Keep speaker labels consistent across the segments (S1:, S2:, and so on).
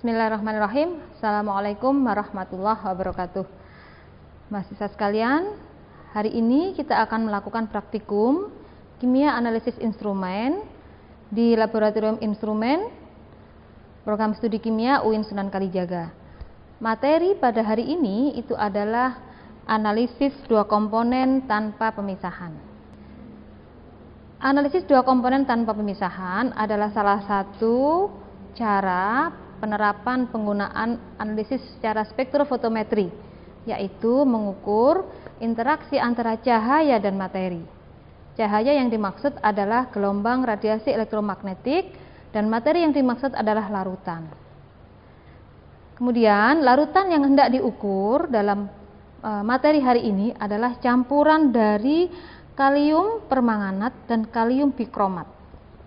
S1: Bismillahirrahmanirrahim. Assalamualaikum warahmatullahi wabarakatuh. Mahasiswa sekalian, hari ini kita akan melakukan praktikum kimia analisis instrumen di Laboratorium Instrumen Program Studi Kimia UIN Sunan Kalijaga. Materi pada hari ini itu adalah analisis dua komponen tanpa pemisahan. Analisis dua komponen tanpa pemisahan adalah salah satu cara penerapan penggunaan analisis secara spektrofotometri, yaitu mengukur interaksi antara cahaya dan materi. Cahaya yang dimaksud adalah gelombang radiasi elektromagnetik dan materi yang dimaksud adalah larutan. Kemudian larutan yang hendak diukur dalam materi hari ini adalah campuran dari kalium permanganat dan kalium bikromat.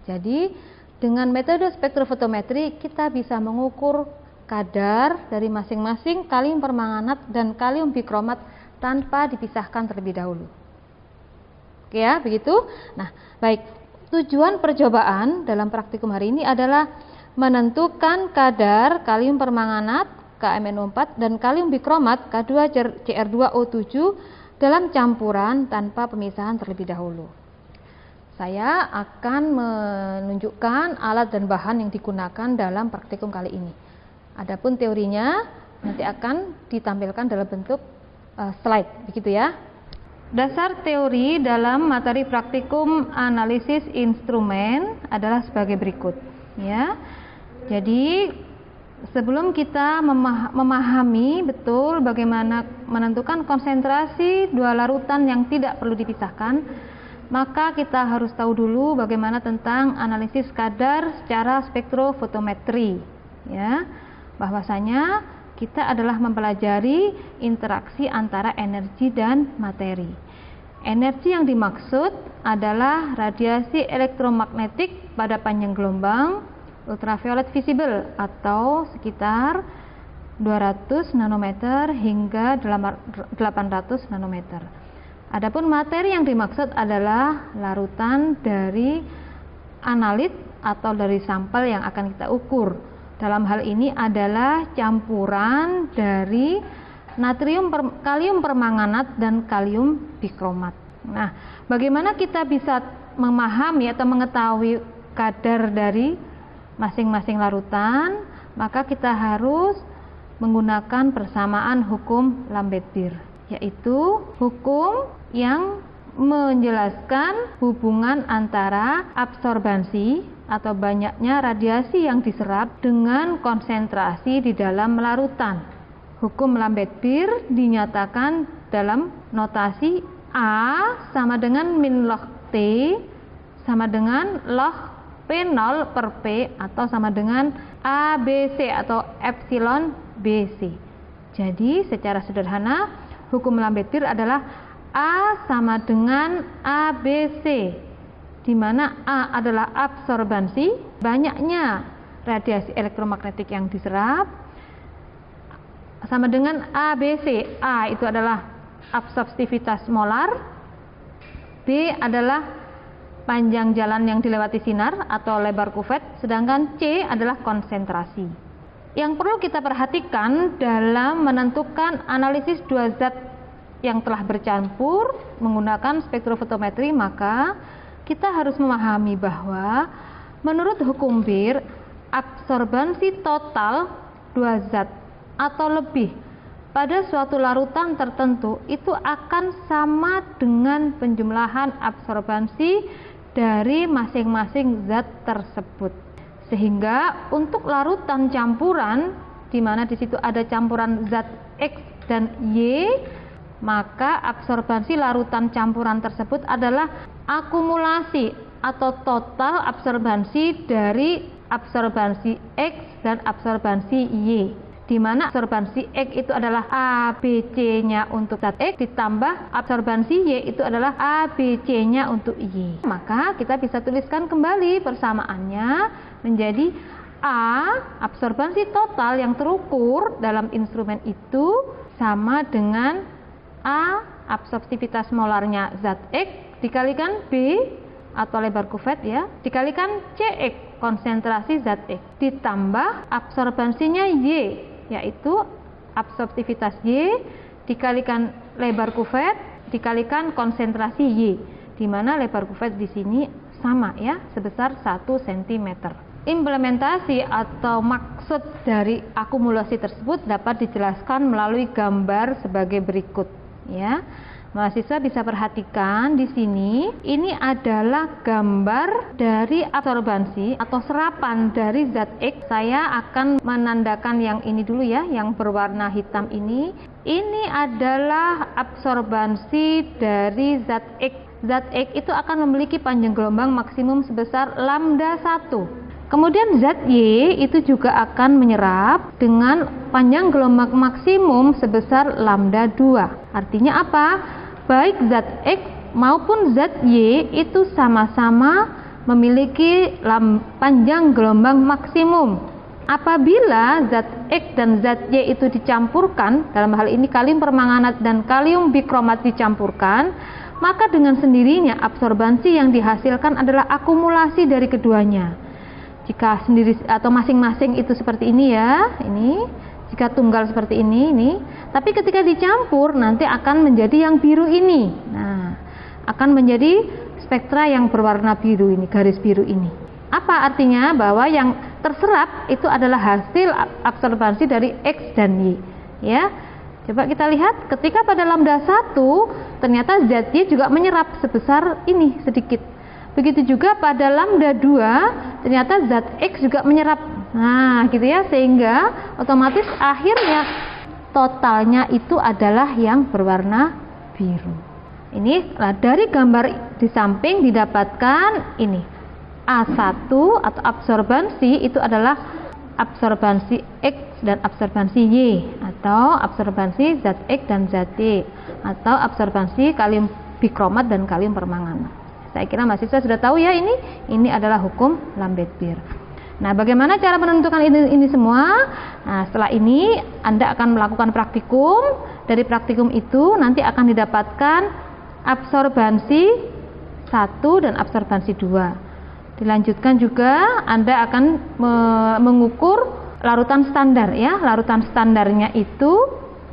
S1: Jadi dengan metode spektrofotometri kita bisa mengukur kadar dari masing-masing kalium permanganat dan kalium bikromat tanpa dipisahkan terlebih dahulu. Oke ya, begitu. Nah, baik. Tujuan percobaan dalam praktikum hari ini adalah menentukan kadar kalium permanganat KMnO4 dan kalium bikromat K2Cr2O7 dalam campuran tanpa pemisahan terlebih dahulu. Saya akan menunjukkan alat dan bahan yang digunakan dalam praktikum kali ini. Adapun teorinya nanti akan ditampilkan dalam bentuk slide, begitu ya. Dasar teori dalam materi praktikum analisis instrumen adalah sebagai berikut, ya. Jadi sebelum kita memahami betul bagaimana menentukan konsentrasi dua larutan yang tidak perlu dipisahkan, maka kita harus tahu dulu bagaimana tentang analisis kadar secara spektrofotometri, ya. Bahwasanya kita adalah mempelajari interaksi antara energi dan materi. Energi yang dimaksud adalah radiasi elektromagnetik pada panjang gelombang ultraviolet visible atau sekitar 200 nanometer hingga 800 nanometer. Adapun materi yang dimaksud adalah larutan dari analit atau dari sampel yang akan kita ukur. Dalam hal ini adalah campuran dari kalium permanganat dan kalium bikromat. Nah, bagaimana kita bisa memahami atau mengetahui kadar dari masing-masing larutan? Maka kita harus menggunakan persamaan hukum Lambert-Beer, yaitu hukum yang menjelaskan hubungan antara absorbansi atau banyaknya radiasi yang diserap dengan konsentrasi di dalam larutan. Hukum Lambert-Beer dinyatakan dalam notasi A sama dengan min log T sama dengan log P0 per P atau sama dengan ABC atau epsilon BC. Jadi secara sederhana hukum Lambert-Beer adalah A sama dengan ABC, di mana A adalah absorbansi, banyaknya radiasi elektromagnetik yang diserap, sama dengan ABC. A itu adalah absorptivitas molar, B adalah panjang jalan yang dilewati sinar atau lebar kuvet, sedangkan C adalah konsentrasi. Yang perlu kita perhatikan dalam menentukan analisis dua zat yang telah bercampur menggunakan spektrofotometri, maka kita harus memahami bahwa menurut hukum Beer, absorbansi total dua zat atau lebih pada suatu larutan tertentu itu akan sama dengan penjumlahan absorbansi dari masing-masing zat tersebut. Sehingga untuk larutan campuran, di mana di situ ada campuran zat X dan Y, maka absorbansi larutan campuran tersebut adalah akumulasi atau total absorbansi dari absorbansi X dan absorbansi Y, di mana absorbansi X itu adalah ABC-nya untuk zat X ditambah absorbansi Y itu adalah ABC-nya untuk Y. Maka kita bisa tuliskan kembali persamaannya menjadi A, absorbansi total yang terukur dalam instrumen itu sama dengan A, absorptivitas molarnya zat X dikalikan B atau lebar kuvet, ya, dikalikan CX konsentrasi zat X ditambah absorbansinya Y, yaitu absorptivitas Y dikalikan lebar kuvet dikalikan konsentrasi Y, di mana lebar kuvet di sini sama ya, sebesar 1 cm. Implementasi atau maksud dari akumulasi tersebut dapat dijelaskan melalui gambar sebagai berikut ya. Mahasiswa bisa perhatikan di sini, ini adalah gambar dari absorbansi atau serapan dari zat X. Saya akan menandakan yang ini dulu ya, yang berwarna hitam ini. Ini adalah absorbansi dari zat X. Zat X itu akan memiliki panjang gelombang maksimum sebesar lambda 1. Kemudian zat Y itu juga akan menyerap dengan panjang gelombang maksimum sebesar lambda 2. Artinya apa? Baik zat X maupun zat Y itu sama-sama memiliki panjang gelombang maksimum. Apabila zat X dan zat Y itu dicampurkan, dalam hal ini kalium permanganat dan kalium bikromat dicampurkan, maka dengan sendirinya absorbansi yang dihasilkan adalah akumulasi dari keduanya. Jika sendiri atau masing-masing itu seperti ini ya, ini jika tunggal seperti ini, tapi ketika dicampur nanti akan menjadi yang biru ini. Nah, akan menjadi spektra yang berwarna biru ini, garis biru ini. Apa artinya? Bahwa yang terserap itu adalah hasil absorbansi dari X dan Y. Ya, coba kita lihat, ketika pada lambda 1 ternyata zat Y juga menyerap sebesar ini sedikit. Begitu juga pada lambda 2 ternyata zat X juga menyerap. Nah, gitu ya, sehingga otomatis akhirnya totalnya itu adalah yang berwarna biru. Ini dari gambar di samping didapatkan ini. A1 atau absorbansi itu adalah absorbansi X dan absorbansi Y, atau absorbansi zat X dan zat Y, atau absorbansi kalium bikromat dan kalium permanganat. Saya kira mahasiswa sudah tahu ya, ini adalah hukum Lambert-Beer. Nah, bagaimana cara menentukan ini semua? Nah, setelah ini Anda akan melakukan praktikum. Dari praktikum itu nanti akan didapatkan absorbansi 1 dan absorbansi 2. Dilanjutkan juga Anda akan mengukur larutan standar ya. Larutan standarnya itu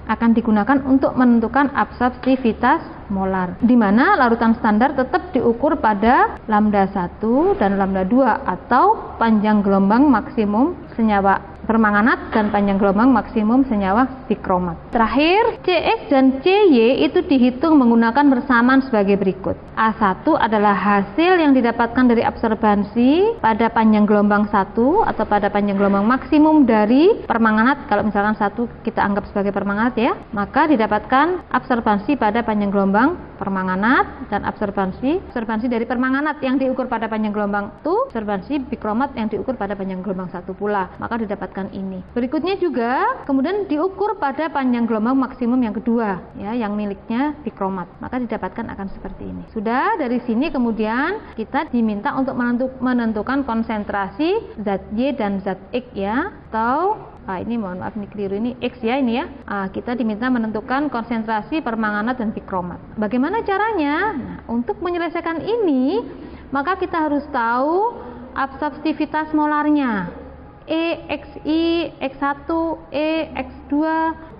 S1: akan digunakan untuk menentukan absorptivitas molar, di mana larutan standar tetap diukur pada lambda 1 dan lambda 2 atau panjang gelombang maksimum senyawa permanganat dan panjang gelombang maksimum senyawa bikromat. Terakhir, CX dan CY itu dihitung menggunakan persamaan sebagai berikut. A1 adalah hasil yang didapatkan dari absorbansi pada panjang gelombang 1 atau pada panjang gelombang maksimum dari permanganat. Kalau misalkan 1 kita anggap sebagai permanganat ya, maka didapatkan absorbansi pada panjang gelombang permanganat dan absorbansi dari permanganat yang diukur pada panjang gelombang 1, absorbansi bikromat yang diukur pada panjang gelombang 1 pula. Maka didapatkan ini. Berikutnya juga kemudian diukur pada panjang gelombang maksimum yang kedua ya, yang miliknya bikromat. Maka didapatkan akan seperti ini. Sudah, dari sini kemudian kita diminta untuk menentukan konsentrasi zat Y dan zat X ya, atau ini mohon maaf ini keliru, ini X ya, ini ya. Kita diminta menentukan konsentrasi permanganat dan bikromat. Bagaimana caranya? Nah, untuk menyelesaikan ini maka kita harus tahu absorptivitas molarnya. EXI, X1, EX2,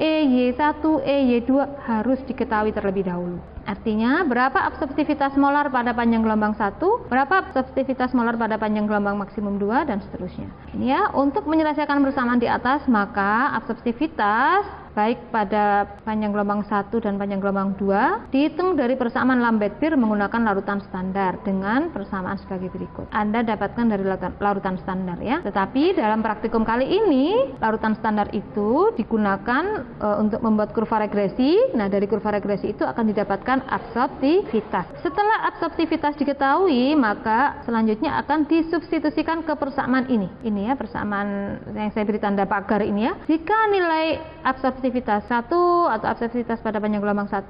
S1: EY1, EY2 harus diketahui terlebih dahulu. Artinya berapa absorptivitas molar pada panjang gelombang 1, berapa absorptivitas molar pada panjang gelombang maksimum 2, dan seterusnya. Ini ya, untuk menyelesaikan bersamaan di atas maka absorptivitas baik pada panjang gelombang 1 dan panjang gelombang 2 dihitung dari persamaan Lambert-Beer menggunakan larutan standar dengan persamaan sebagai berikut. Anda dapatkan dari larutan standar ya. Tetapi dalam praktikum kali ini larutan standar itu digunakan untuk membuat kurva regresi. Nah, dari kurva regresi itu akan didapatkan absorptivitas. Setelah absorptivitas diketahui, maka selanjutnya akan disubstitusikan ke persamaan ini. Ini ya, persamaan yang saya beri tanda pagar ini ya. Jika nilai absorptivitas 1 atau absorptivitas pada panjang gelombang 1,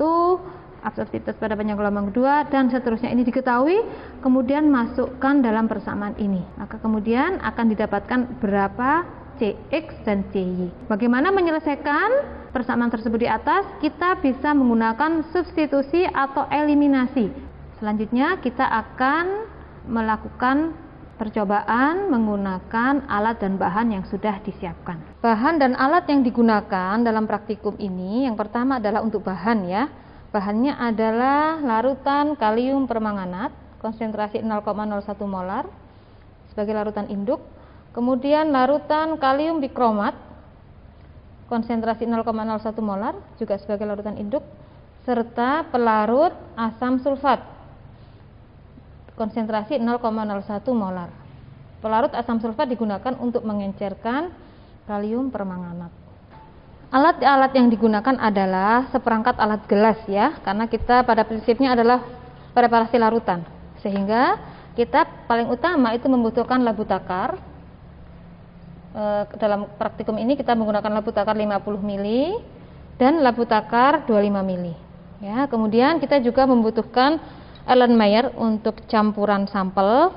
S1: absorptivitas pada panjang gelombang 2 dan seterusnya ini diketahui, kemudian masukkan dalam persamaan ini. Maka kemudian akan didapatkan berapa CX dan CY. Bagaimana menyelesaikan persamaan tersebut di atas? Kita bisa menggunakan substitusi atau eliminasi. Selanjutnya kita akan melakukan percobaan menggunakan alat dan bahan yang sudah disiapkan. Bahan dan alat yang digunakan dalam praktikum ini, yang pertama adalah untuk bahan ya. Bahannya adalah larutan kalium permanganat, konsentrasi 0,01 molar sebagai larutan induk. Kemudian larutan kalium bikromat, konsentrasi 0,01 molar juga sebagai larutan induk, serta pelarut asam sulfat, konsentrasi 0,01 molar. Pelarut asam sulfat digunakan untuk mengencerkan kalium permanganat. Alat-alat yang digunakan adalah seperangkat alat gelas ya, karena kita pada prinsipnya adalah preparasi larutan, sehingga kita paling utama itu membutuhkan labu takar. Dalam praktikum ini kita menggunakan labu takar 50 ml dan labu takar 25 ml. Ya, kemudian kita juga membutuhkan Erlenmeyer untuk campuran sampel.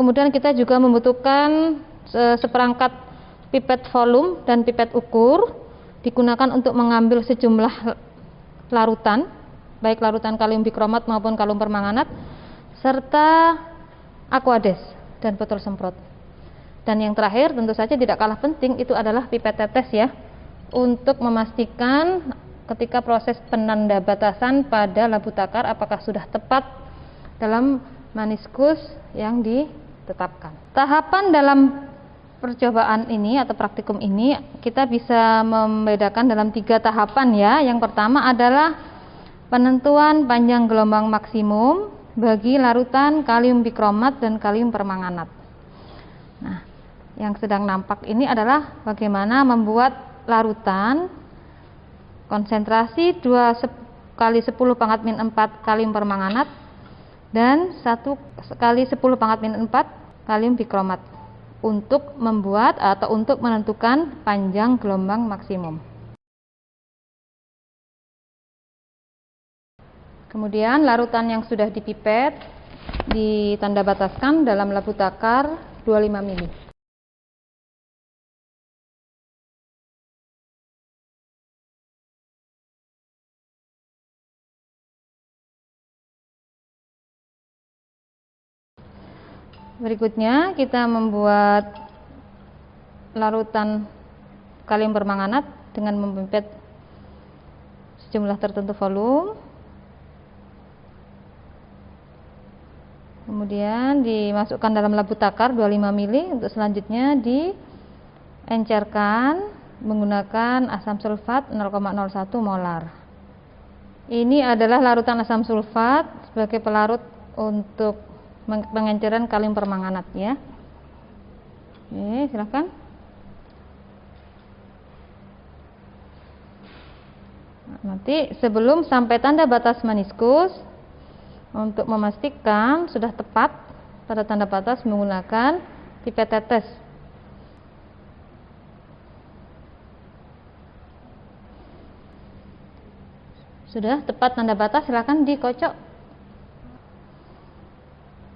S1: Kemudian kita juga membutuhkan seperangkat pipet volume dan pipet ukur, digunakan untuk mengambil sejumlah larutan, baik larutan kalium bikromat maupun kalium permanganat, serta aquades dan botol semprot. Dan yang terakhir tentu saja tidak kalah penting itu adalah pipet tetes ya, untuk memastikan ketika proses penanda batasan pada labu takar apakah sudah tepat dalam meniskus yang ditetapkan. Tahapan dalam percobaan ini atau praktikum ini kita bisa membedakan dalam 3 tahapan ya. Yang pertama adalah penentuan panjang gelombang maksimum bagi larutan kalium bikromat dan kalium permanganat. Nah, yang sedang nampak ini adalah bagaimana membuat larutan konsentrasi 2 kali 10 pangkat min 4 kalium permanganat dan 1 kali 10 pangkat min 4 kalium bikromat untuk membuat atau untuk menentukan panjang gelombang maksimum. Kemudian larutan yang sudah dipipet ditanda bataskan dalam labu takar 25 ml. Berikutnya kita membuat larutan kalium permanganat dengan memipet sejumlah tertentu volume. Kemudian dimasukkan dalam labu takar 25 ml untuk selanjutnya diencerkan menggunakan asam sulfat 0,01 molar. Ini adalah larutan asam sulfat sebagai pelarut untuk pengenceran kalium permanganat ya. Oke, silakan. Nanti sebelum sampai tanda batas meniskus, untuk memastikan sudah tepat pada tanda batas menggunakan pipet tetes. Sudah tepat tanda batas, silakan dikocok.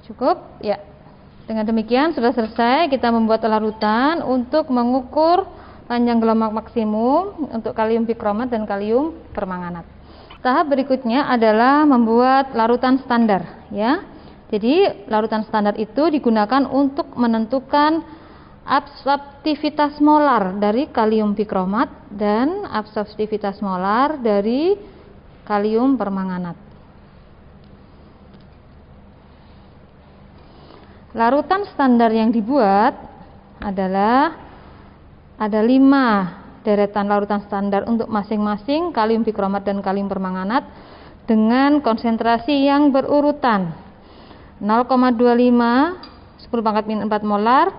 S1: Cukup? Ya. Dengan demikian sudah selesai kita membuat larutan untuk mengukur panjang gelombang maksimum untuk kalium bikromat dan kalium permanganat. Tahap berikutnya adalah membuat larutan standar ya. Jadi larutan standar itu digunakan untuk menentukan absorptivitas molar dari kalium bikromat dan absorptivitas molar dari kalium permanganat. Larutan standar yang dibuat adalah ada 5 deretan larutan standar untuk masing-masing kalium bikromat dan kalium permanganat dengan konsentrasi yang berurutan 0,25 10 pangkat min 4 molar,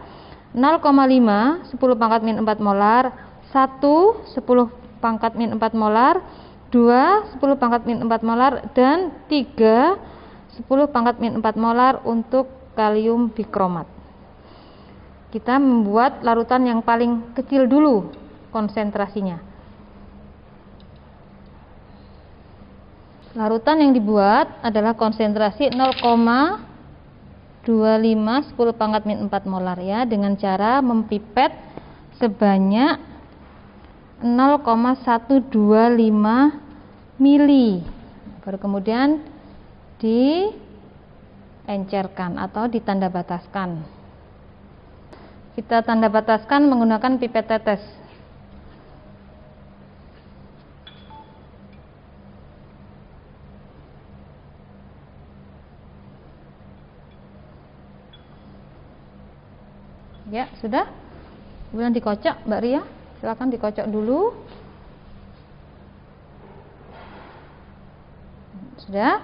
S1: 0,5 10 pangkat min 4 molar, 1 10 pangkat min 4 molar, 2 10 pangkat min 4 molar, dan 3 10 pangkat min 4 molar untuk kalium bikromat. Kita membuat larutan yang paling kecil dulu konsentrasinya. Larutan yang dibuat adalah konsentrasi 0,25 10 pangkat min 4 molar ya, dengan cara mempipet sebanyak 0,125 mili. Baru kemudian diencerkan atau ditanda bataskan. kita tanda bataskan menggunakan pipet tetes. Ya, sudah. Kemudian dikocok, Mbak Ria. Silakan dikocok dulu. Sudah.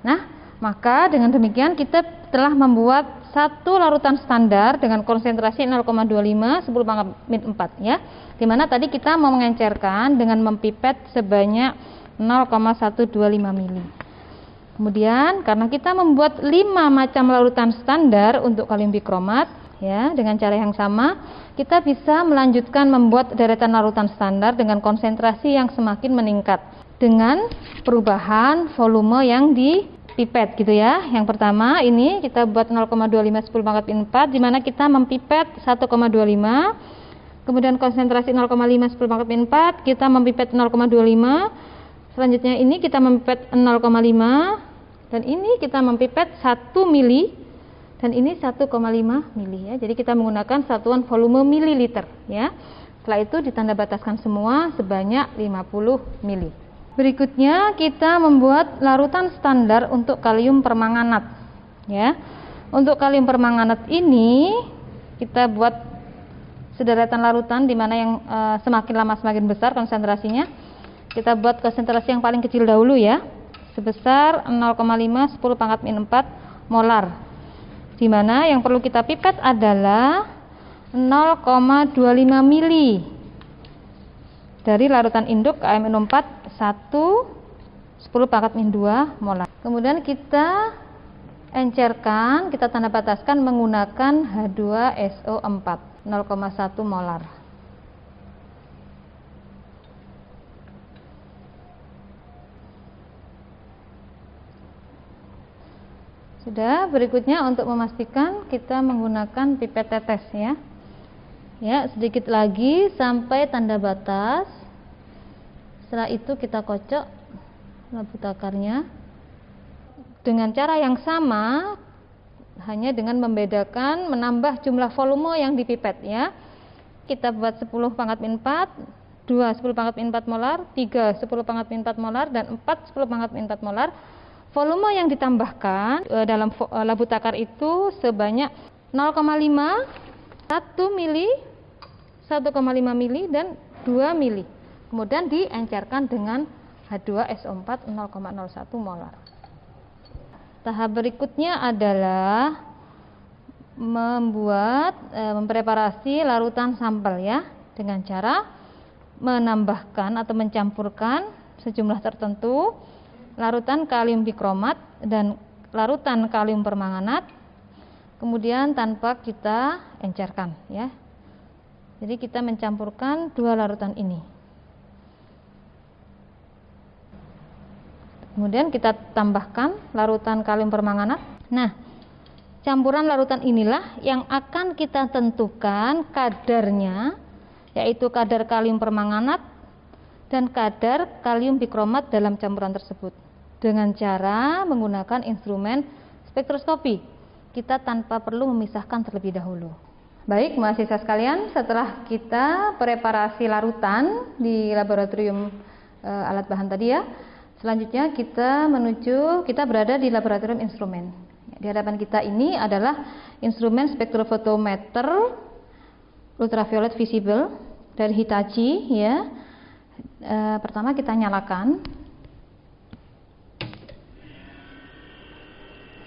S1: Nah, maka dengan demikian kita telah membuat satu larutan standar dengan konsentrasi 0,25 10 pangkat min 4 ya. Dimana tadi kita mau mengencerkan dengan mempipet sebanyak 0,125 mili. Kemudian karena kita membuat 5 macam larutan standar untuk kalium bikromat ya, dengan cara yang sama kita bisa melanjutkan membuat deretan larutan standar dengan konsentrasi yang semakin meningkat dengan perubahan volume yang dipipet gitu ya. Yang pertama ini kita buat 0,25 10 pangkat min 4 di mana kita mempipet 1,25, kemudian konsentrasi 0,5 10 pangkat min 4 kita mempipet 0,25, selanjutnya ini kita mempipet 0,5, dan ini kita mempipet 1 mili, dan ini 1,5 mili ya. Jadi kita menggunakan satuan volume mililiter ya. Setelah itu ditanda bataskan semua sebanyak 50 mili. Berikutnya kita membuat larutan standar untuk kalium permanganat ya. Untuk kalium permanganat ini kita buat sederetan larutan di mana yang semakin lama semakin besar konsentrasinya. Kita buat konsentrasi yang paling kecil dahulu ya, sebesar 0,5 10 pangkat min 4 molar. Di mana yang perlu kita pipet adalah 0,25 mili dari larutan induk KM4 1 10 pangkat min 2 molar. Kemudian kita encerkan, kita tanda bataskan menggunakan H2SO4 0,1 molar. Sudah, berikutnya untuk memastikan kita menggunakan pipet tetes ya. Ya, sedikit lagi sampai tanda batas. Setelah itu kita kocok labu takarnya dengan cara yang sama, hanya dengan membedakan menambah jumlah volume yang dipipet ya. Kita buat 10 pangkat min 4, 2 10 pangkat min 4 molar, 3 10 pangkat min 4 molar, dan 4 10 pangkat min 4 molar. Volume yang ditambahkan dalam labu takar itu sebanyak 0,5, 1 mili, 1,5 mili, dan 2 mili. Kemudian diencerkan dengan H2SO4 0,01 molar. Tahap berikutnya adalah mempreparasi larutan sampel ya, dengan cara menambahkan atau mencampurkan sejumlah tertentu larutan kalium bikromat dan larutan kalium permanganat, kemudian tanpa kita encerkan ya. Jadi kita mencampurkan dua larutan ini. Kemudian kita tambahkan larutan kalium permanganat. Nah, campuran larutan inilah yang akan kita tentukan kadarnya, yaitu kadar kalium permanganat dan kadar kalium bikromat dalam campuran tersebut dengan cara menggunakan instrumen spektroskopi. Kita tanpa perlu memisahkan terlebih dahulu. Baik mahasiswa sekalian, setelah kita preparasi larutan di laboratorium alat bahan tadi ya, selanjutnya kita berada di laboratorium instrumen. Di hadapan kita ini adalah instrumen spektrofotometer ultraviolet visible dari Hitachi ya. Pertama kita nyalakan.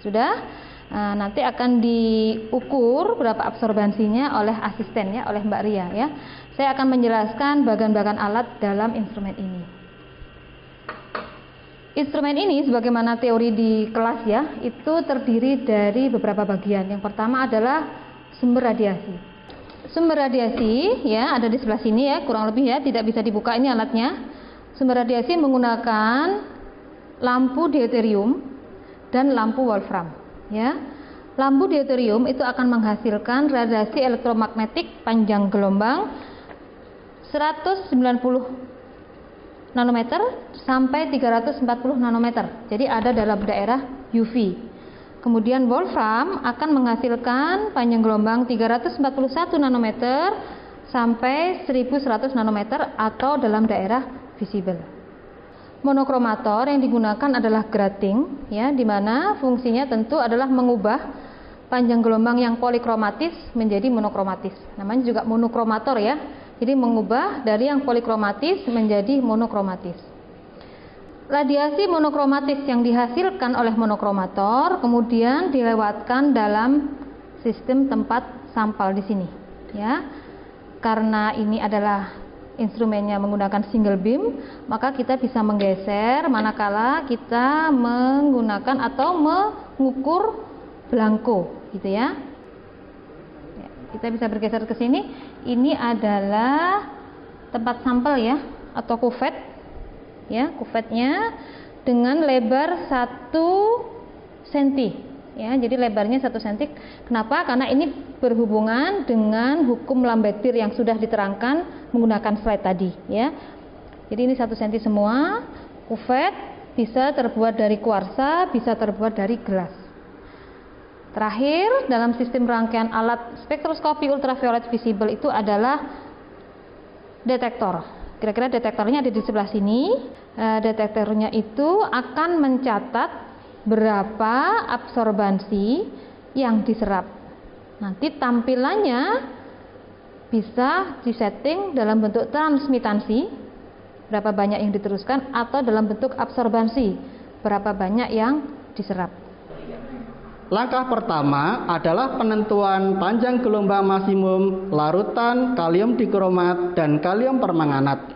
S1: Sudah. Nanti akan diukur berapa absorbansinya oleh asisten ya, oleh Mbak Ria ya. Saya akan menjelaskan bagan-bagan alat dalam instrumen ini. Instrumen ini sebagaimana teori di kelas ya, itu terdiri dari beberapa bagian. Yang pertama adalah sumber radiasi. Sumber radiasi ya ada di sebelah sini ya, kurang lebih ya, tidak bisa dibuka ini alatnya. Sumber radiasi menggunakan lampu deuterium dan lampu wolfram ya. Lampu deuterium itu akan menghasilkan radiasi elektromagnetik panjang gelombang 190 nanometer sampai 340 nanometer. Jadi ada dalam daerah UV. Kemudian wolfram akan menghasilkan panjang gelombang 341 nanometer sampai 1100 nanometer atau dalam daerah visible. Monokromator yang digunakan adalah grating, ya, di mana fungsinya tentu adalah mengubah panjang gelombang yang polikromatis menjadi monokromatis. Namanya juga monokromator, ya. Jadi mengubah dari yang polikromatis menjadi monokromatis. Radiasi monokromatis yang dihasilkan oleh monokromator kemudian dilewatkan dalam sistem tempat sampel di sini, ya. Karena ini adalah instrumennya menggunakan single beam, maka kita bisa menggeser manakala kita menggunakan atau mengukur blanko, gitu ya. Kita bisa bergeser ke sini. Ini adalah tempat sampel, ya, atau kuvet. Ya, kuvetnya dengan lebar 1 cm, ya, jadi lebarnya 1 cm. Kenapa? Karena ini berhubungan dengan hukum Lambert-Beer yang sudah diterangkan menggunakan slide tadi, ya. Jadi ini 1 cm semua. Kuvet bisa terbuat dari kuarsa, bisa terbuat dari gelas. Terakhir, dalam sistem rangkaian alat spektroskopi ultraviolet visible itu adalah detektor. Kira-kira detektornya ada di sebelah sini. Detektornya itu akan mencatat berapa absorbansi yang diserap. Nanti tampilannya bisa disetting dalam bentuk transmitansi, berapa banyak yang diteruskan, atau dalam bentuk absorbansi, berapa banyak yang diserap.
S2: Langkah pertama adalah penentuan panjang gelombang maksimum larutan kalium dikromat dan kalium permanganat.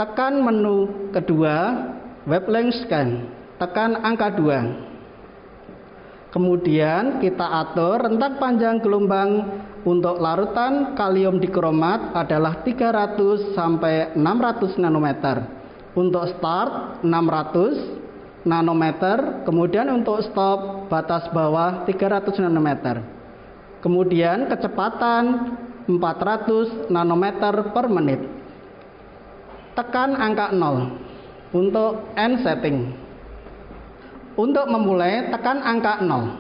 S2: Tekan menu kedua, wavelength scan, tekan angka 2. Kemudian kita atur rentak panjang gelombang untuk larutan kalium dikromat adalah 300 sampai 600 nanometer. Untuk start 600 nanometer, kemudian untuk stop batas bawah 300 nanometer. Kemudian kecepatan 400 nanometer per menit. Tekan angka 0 untuk end setting. Untuk memulai, tekan angka 0.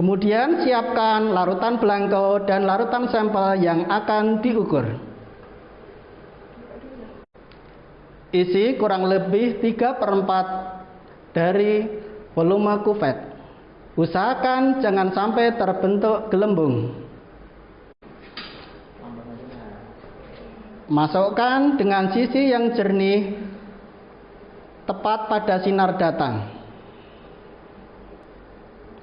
S2: Kemudian siapkan larutan blanko dan larutan sampel yang akan diukur. Isi kurang lebih 3/4 dari volume kuvet. Usahakan jangan sampai terbentuk gelembung. Masukkan dengan sisi yang jernih tepat pada sinar datang.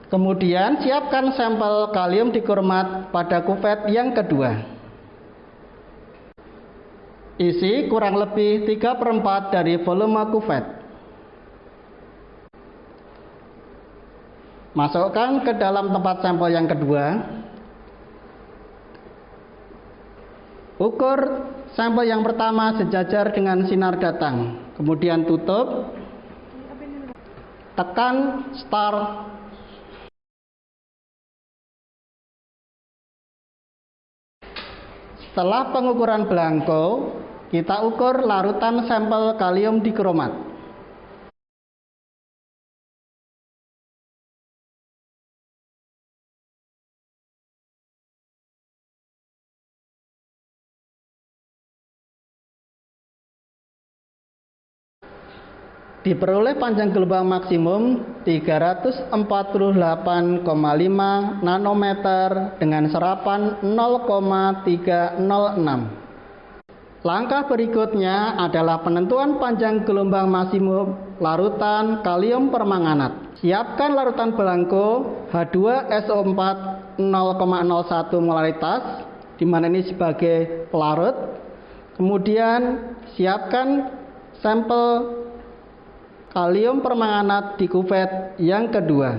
S2: Kemudian siapkan sampel kalium dikromat pada kuvet yang kedua. Isi kurang lebih 3/4 dari volume kuvet. Masukkan ke dalam tempat sampel yang kedua. Ukur sampel yang pertama sejajar dengan sinar datang. Kemudian tutup. Tekan start. Setelah pengukuran blanko, kita ukur larutan sampel kalium dikromat. Diperoleh panjang gelombang maksimum 348,5 nanometer dengan serapan 0,306. Langkah berikutnya adalah penentuan panjang gelombang maksimum larutan kalium permanganat. Siapkan larutan blanko H2SO4 0,01 molaritas, di mana ini sebagai pelarut. Kemudian siapkan sampel kalium permanganat di kuvet yang kedua.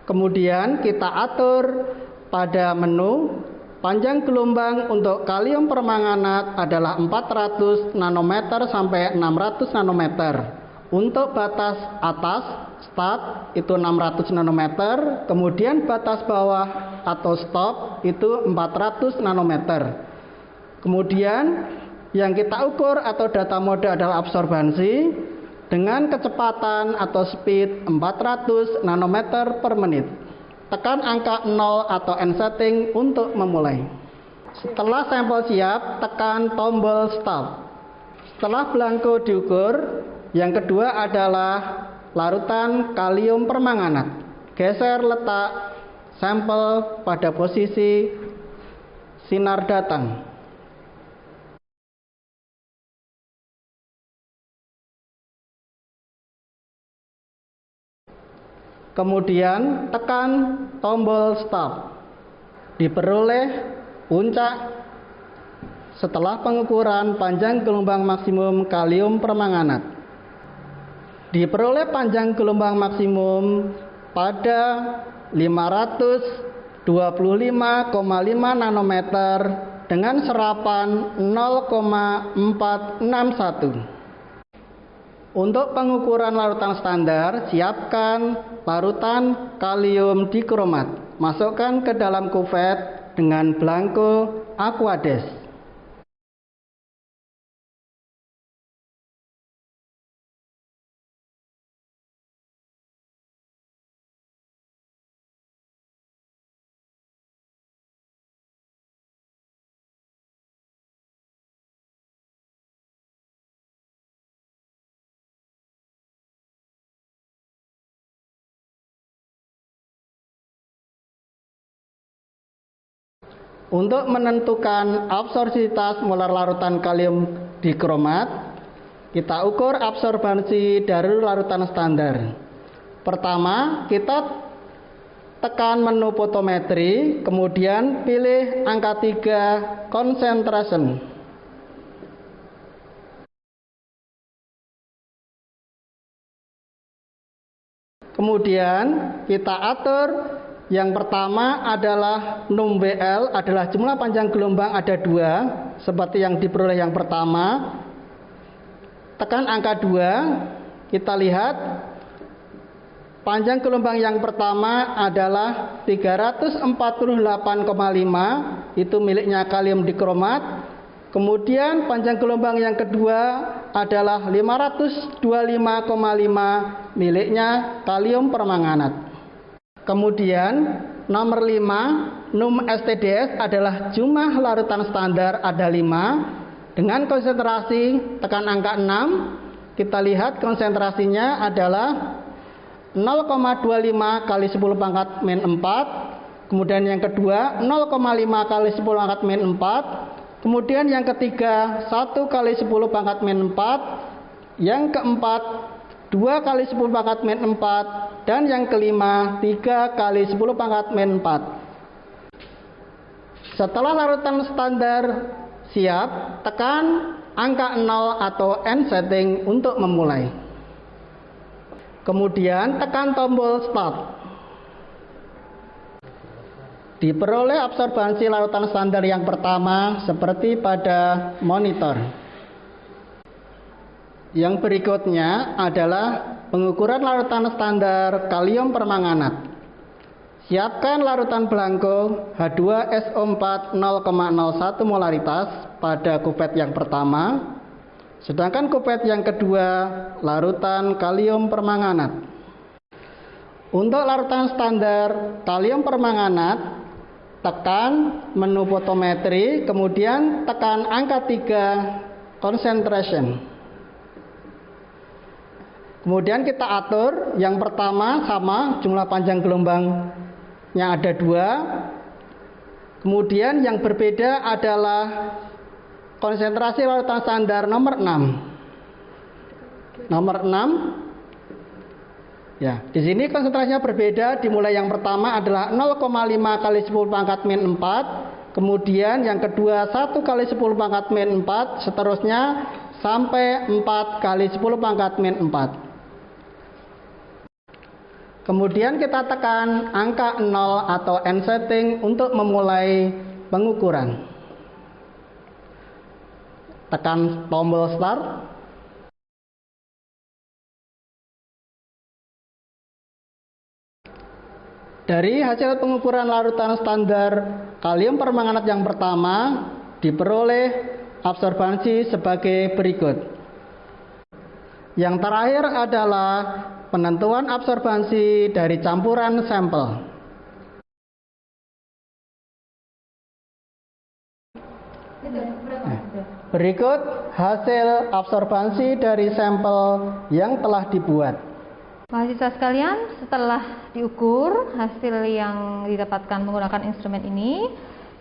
S2: Kemudian kita atur pada menu panjang gelombang untuk kalium permanganat adalah 400 nanometer sampai 600 nanometer. Untuk batas atas start itu 600 nanometer, kemudian batas bawah atau stop itu 400 nanometer. Kemudian yang kita ukur atau data mode adalah absorbansi dengan kecepatan atau speed 400 nanometer per menit. Tekan angka 0 atau end setting untuk memulai. Setelah sampel siap, tekan tombol stop. Setelah belangko diukur, yang kedua adalah larutan kalium permanganat. Geser letak sampel pada posisi sinar datang. Kemudian tekan tombol stop. Diperoleh puncak setelah pengukuran panjang gelombang maksimum kalium permanganat. Diperoleh panjang gelombang maksimum pada 525,5 nanometer dengan serapan 0,461. Untuk pengukuran larutan standar, siapkan larutan kalium dikromat. Masukkan ke dalam kuvet dengan belangko Aquades. Untuk menentukan absorpsivitas molar larutan kalium dikromat, kita ukur absorbansi dari larutan standar. Pertama, kita tekan menu fotometri, kemudian pilih angka 3 concentration. Kemudian kita atur. Yang pertama adalah num-WL adalah jumlah panjang gelombang ada 2 seperti yang diperoleh yang pertama. Tekan angka 2. Kita lihat panjang gelombang yang pertama adalah 348,5, itu miliknya kalium dikromat. Kemudian panjang gelombang yang kedua adalah 525,5, miliknya kalium permanganat. Kemudian nomor 5, num STDS adalah jumlah larutan standar ada 5 dengan konsentrasi, tekan angka 6. Kita lihat konsentrasinya adalah 0,25 kali 10 pangkat min 4. Kemudian yang kedua 0,5 kali 10 pangkat min 4. Kemudian yang ketiga 1 kali 10 pangkat min 4. Yang keempat 2 kali 10 pangkat min 4, dan yang kelima 3 kali 10 pangkat min 4. Setelah larutan standar siap, tekan angka 0 atau end setting untuk memulai. Kemudian tekan tombol stop. Diperoleh absorbansi larutan standar yang pertama seperti pada monitor. Yang berikutnya adalah pengukuran larutan standar kalium permanganat. Siapkan larutan belangko H2SO4 0,01 molaritas pada kuvet yang pertama, sedangkan kuvet yang kedua larutan kalium permanganat. Untuk larutan standar kalium permanganat, tekan menu fotometri, kemudian tekan angka 3 concentration. Kemudian kita atur, yang pertama sama jumlah panjang gelombangnya ada 2. Kemudian yang berbeda adalah konsentrasi larutan standar nomor 6. Nomor 6. Ya, di sini konsentrasinya berbeda, dimulai yang pertama adalah 0,5 kali 10 pangkat min 4. Kemudian yang kedua 1 kali 10 pangkat min 4, seterusnya sampai 4 kali 10 pangkat min 4. Kemudian kita tekan angka 0 atau end setting untuk memulai pengukuran. Tekan tombol start. Dari hasil pengukuran larutan standar kalium permanganat yang pertama, diperoleh absorbansi sebagai berikut. Yang terakhir adalah penentuan absorbansi dari campuran sampel. Berikut hasil absorbansi dari sampel yang telah dibuat.
S1: Mahasiswa sekalian, setelah diukur hasil yang didapatkan menggunakan instrumen ini,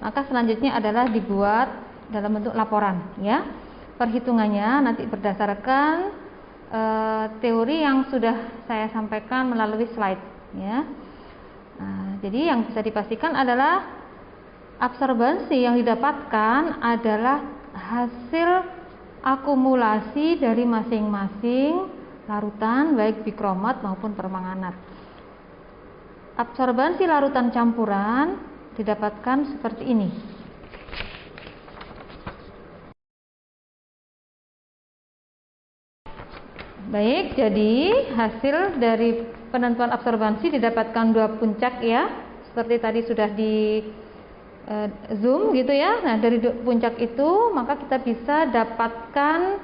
S1: maka selanjutnya adalah dibuat dalam bentuk laporan, ya. Perhitungannya nanti berdasarkan teori yang sudah saya sampaikan melalui slide, ya. Nah, jadi yang bisa dipastikan adalah absorbansi yang didapatkan adalah hasil akumulasi dari masing-masing larutan baik bikromat maupun permanganat. Absorbansi larutan campuran didapatkan seperti ini. Baik, jadi hasil dari penentuan absorbansi didapatkan 2 puncak, ya. Seperti tadi sudah di zoom gitu ya. Nah, dari puncak itu maka kita bisa dapatkan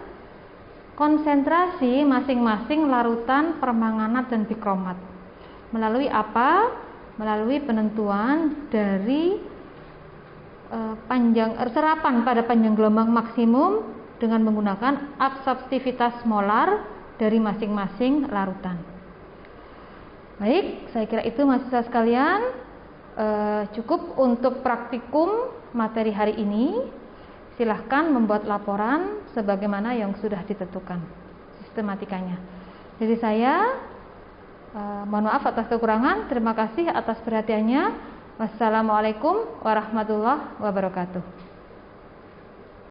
S1: konsentrasi masing-masing larutan permanganat dan bikromat. Melalui apa? Melalui penentuan dari serapan pada panjang gelombang maksimum dengan menggunakan absorptivitas molar dari masing-masing larutan. Baik, saya kira itu mahasiswa sekalian. Cukup untuk praktikum materi hari ini. Silahkan membuat laporan sebagaimana yang sudah ditentukan sistematikanya. Jadi saya mohon maaf atas kekurangan. Terima kasih atas perhatiannya. Wassalamualaikum warahmatullahi wabarakatuh.